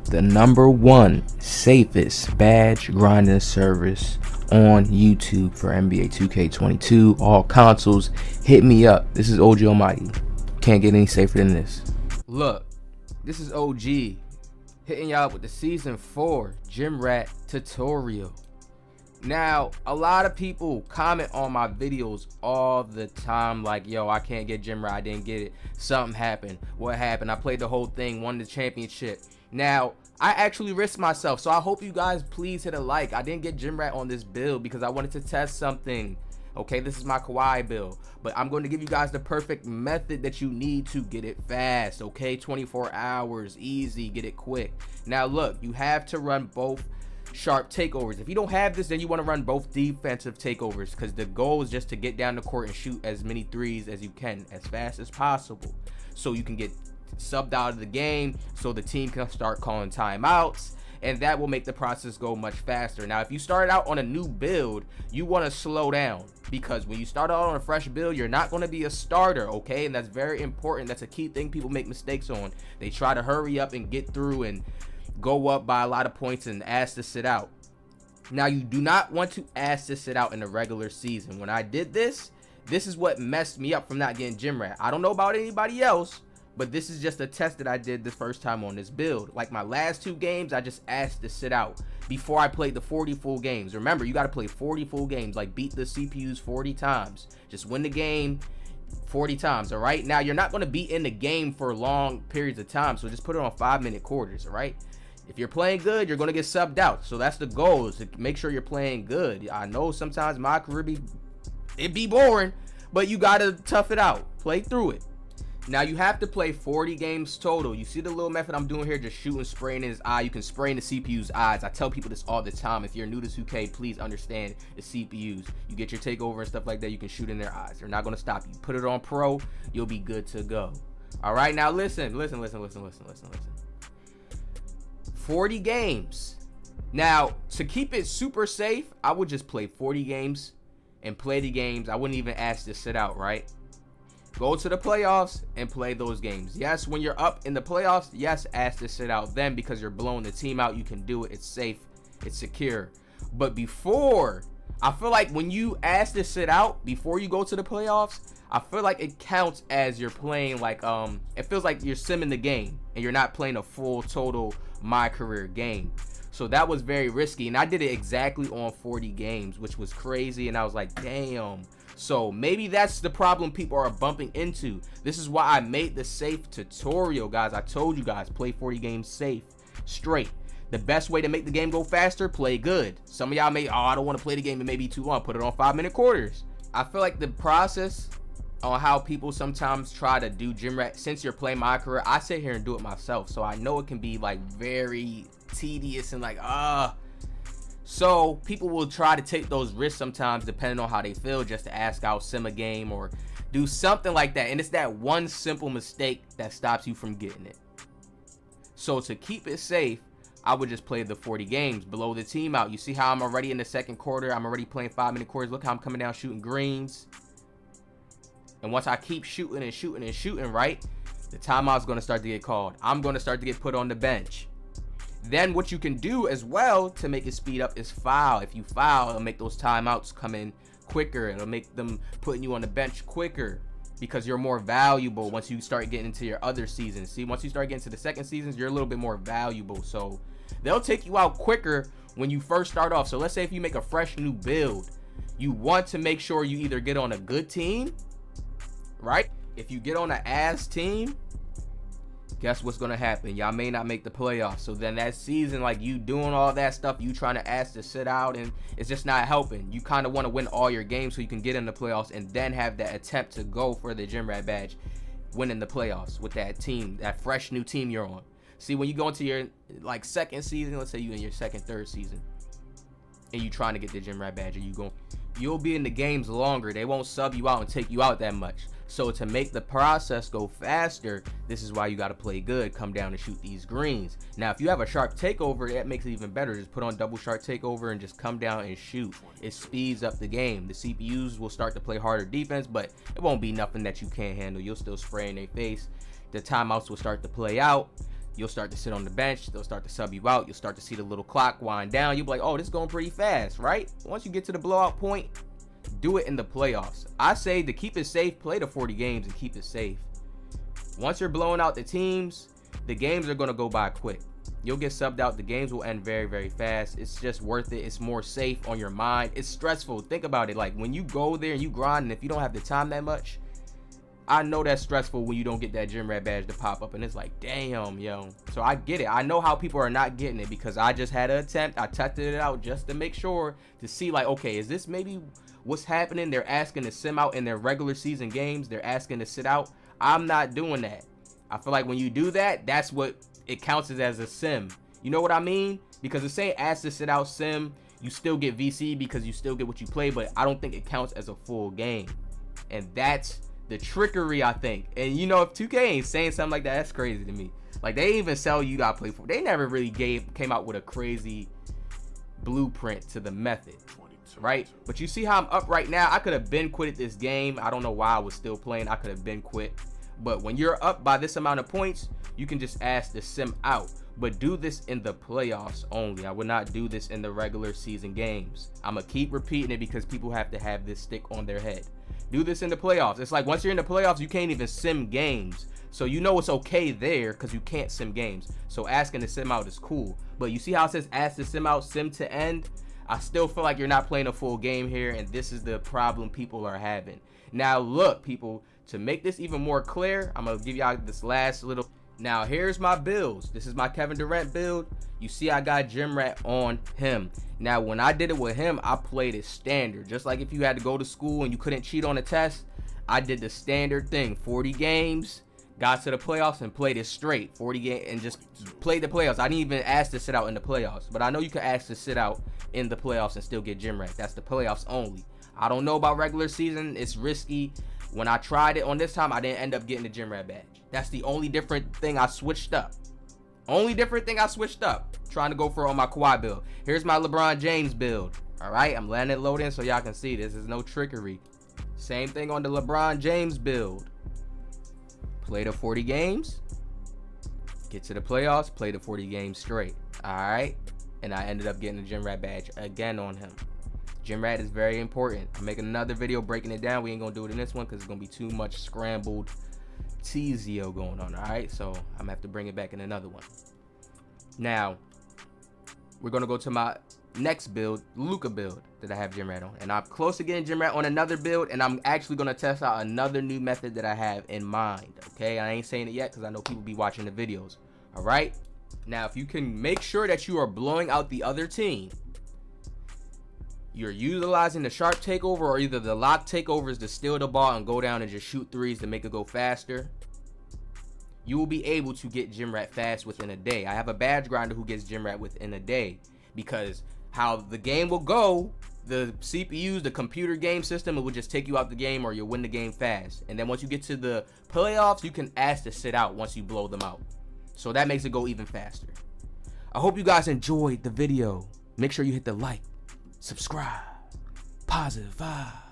the #1 safest badge grinding service on YouTube for NBA 2K22, all consoles. Hit me up. This is OG Almighty. Can't get any safer than this. Look, this is OG hitting y'all up with the Season 4 Gym Rat tutorial. Now, a lot of people comment on my videos all the time like, yo, I can't get Gym Rat, I didn't get it, something happened, what happened, I played the whole thing, won the championship. Now, I actually risked myself, so I hope you guys please hit a like. I didn't get Gym Rat on this build because I wanted to test something. Okay, this is my Kawhi build, but I'm going to give you guys the perfect method that you need to get it fast. Okay, 24 hours, easy, get it quick. Now look, you have to run both sharp takeovers. If you don't have this, then you want to run both defensive takeovers, because the goal is just to get down the court and shoot as many threes as you can as fast as possible, so you can get subbed out of the game, so the team can start calling timeouts, and that will make the process go much faster. Now, if you start out on a new build, you want to slow down, because when you start out on a fresh build, you're not going to be a starter, okay? And that's very important. That's a key thing people make mistakes on. They try to hurry up and get through and go up by a lot of points and ask to sit out. Now, you do not want to ask to sit out in the regular season. When I did this is what messed me up from not getting Gym Rat. I don't know about anybody else, but this is just a test that I did the first time on this build. Like my last 2 games, I just asked to sit out before I played the 40 full games. Remember, you got to play 40 full games, like beat the CPUs 40 times. Just win the game 40 times, all right? Now, you're not going to be in the game for long periods of time, so just put it on 5-minute quarters, all right? If you're playing good, you're going to get subbed out. So that's the goal, is to make sure you're playing good. I know sometimes my career it be boring, but you got to tough it out. Play through it. Now, you have to play 40 games total. You see the little method I'm doing here, just shooting, spraying in his eye. You can spray in the CPU's eyes. I tell people this all the time. If you're new to 2K, please understand the CPUs. You get your takeover and stuff like that, you can shoot in their eyes. They're not going to stop you. Put it on pro, you'll be good to go. All right, now listen. 40 games. Now, to keep it super safe, I would just play 40 games and play the games. I wouldn't even ask to sit out, right? Go to the playoffs and play those games. Yes, when you're up in the playoffs, yes, ask to sit out then, because you're blowing the team out. You can do it. It's safe. It's secure. But before, I feel like when you ask to sit out before you go to the playoffs, I feel like it counts as you're playing like, it feels like you're simming the game and you're not playing a full total my career game. So that was very risky, and I did it exactly on 40 games, which was crazy, and I was like, damn. So maybe that's the problem people are bumping into. This is why I made the safe tutorial, guys. I told you guys, play 40 games safe, straight. The best way to make the game go faster, play good. Some of y'all may, I don't want to play the game, it may be too long. Put it on 5-minute quarters. I feel like the process on how people sometimes try to do Gym Rat, since you're playing my career, I sit here and do it myself. So I know it can be like very tedious and like, so people will try to take those risks sometimes, depending on how they feel, just to ask out, sim a game, or do something like that. And it's that one simple mistake that stops you from getting it. So to keep it safe, I would just play the 40 games, blow the team out. You see how I'm already in the second quarter? I'm already playing 5-minute quarters. Look how I'm coming down shooting greens. And once I keep shooting and shooting and shooting, right, the timeout's going to start to get called. I'm going to start to get put on the bench. Then what you can do as well to make it speed up is foul. If you foul, it'll make those timeouts come in quicker. It'll make them putting you on the bench quicker, because you're more valuable once you start getting into your other seasons. See, once you start getting to the second seasons, you're a little bit more valuable. So they'll take you out quicker when you first start off. So let's say if you make a fresh new build, you want to make sure you either get on a good team, right? If you get on an ass team, guess what's gonna happen? Y'all may not make the playoffs. So then that season, like, you doing all that stuff, you trying to ask to sit out, and it's just not helping. You kind of want to win all your games so you can get in the playoffs and then have that attempt to go for the Gym Rat badge, winning the playoffs with that team, that fresh new team you're on. See, when you go into your like second season, let's say you in your second, third season, and you trying to get the Gym Rat badge, and you'll be in the games longer. They won't sub you out and take you out that much. So to make the process go faster, this is why you got to play good, come down and shoot these greens. Now, if you have a sharp takeover, that makes it even better. Just put on double sharp takeover and just come down and shoot. It speeds up the game. The CPUs will start to play harder defense, but it won't be nothing that you can't handle. You'll still spray in their face. The timeouts will start to play out. You'll start to sit on the bench. They'll start to sub you out. You'll start to see the little clock wind down. You'll be like, oh, this is going pretty fast, right? Once you get to the blowout point, do it in the playoffs. I say to keep it safe, play the 40 games and keep it safe. Once you're blowing out the teams, the games are going to go by quick. You'll get subbed out. The games will end very, very fast. It's just worth it. It's more safe on your mind. It's stressful. Think about it. Like when you go there and you grind, and if you don't have the time that much, I know that's stressful when you don't get that gym rat badge to pop up, and it's like, damn, yo. So I get it. I know how people are not getting it because I just had an attempt. I tested it out just to make sure to see like, okay, is this maybe what's happening? They're asking to sim out in their regular season games. They're asking to sit out. I'm not doing that. I feel like when you do that, that's what it counts as a sim. You know what I mean? Because the same ask to sit out sim, you still get VC because you still get what you play, but I don't think it counts as a full game. And that's the trickery, I think. And you know, if 2K ain't saying something like that, that's crazy to me. Like they even sell you gotta play for. They never really came out with a crazy blueprint to the method, right? But you see how I'm up right now. I could have been quitted this game. I don't know why I was still playing. I could have been quit. But when you're up by this amount of points, you can just ask to sim out. But do this in the playoffs only. I would not do this in the regular season games. I'm gonna keep repeating it because people have to have this stick on their head. Do this in the playoffs. It's like once you're in the playoffs, you can't even sim games. So you know it's okay there because you can't sim games. So asking to sim out is cool. But you see how it says ask to sim out, sim to end? I still feel like you're not playing a full game here, and this is the problem people are having. Now look, people, to make this even more clear, I'm gonna give y'all this last little. Now here's my builds. This is my Kevin Durant build. You see I got gym rat on him. Now when I did it with him, I played it standard. Just like if you had to go to school and you couldn't cheat on a test, I did the standard thing. 40 games, got to the playoffs and played it straight. 40 games and just played the playoffs. I didn't even ask to sit out in the playoffs, but I know you can ask to sit out in the playoffs and still get gym rat. That's the playoffs only. I don't know about regular season. It's risky. When I tried it on this time, I didn't end up getting the gym rat badge. That's the only different thing I switched up. Only different thing I switched up. Trying to go for on my Kawhi build. Here's my LeBron James build. All right, I'm letting it load in so y'all can see this is no trickery. Same thing on the LeBron James build. Play the 40 games. Get to the playoffs. Play the 40 games straight. All right, and I ended up getting the gym rat badge again on him. Gym rat is very important. I'm making another video breaking it down. We ain't gonna do it in this one because it's gonna be too much scrambled TZO going on. All right, so I'm gonna have to bring it back in another one. Now we're gonna go to my next build, Luka build that I have gym rat on, and I'm close to getting gym rat on another build, and I'm actually gonna test out another new method that I have in mind. Okay, I ain't saying it yet because I know people be watching the videos. All right, now if you can make sure that you are blowing out the other team, you're utilizing the sharp takeover or either the lock takeovers to steal the ball and go down and just shoot threes to make it go faster, you will be able to get gym rat fast within a day. I have a badge grinder who gets gym rat within a day because how the game will go, the CPUs, the computer game system, it will just take you out the game or you'll win the game fast. And then once you get to the playoffs, you can ask to sit out once you blow them out. So that makes it go even faster. I hope you guys enjoyed the video. Make sure you hit the like, subscribe, positive vibe.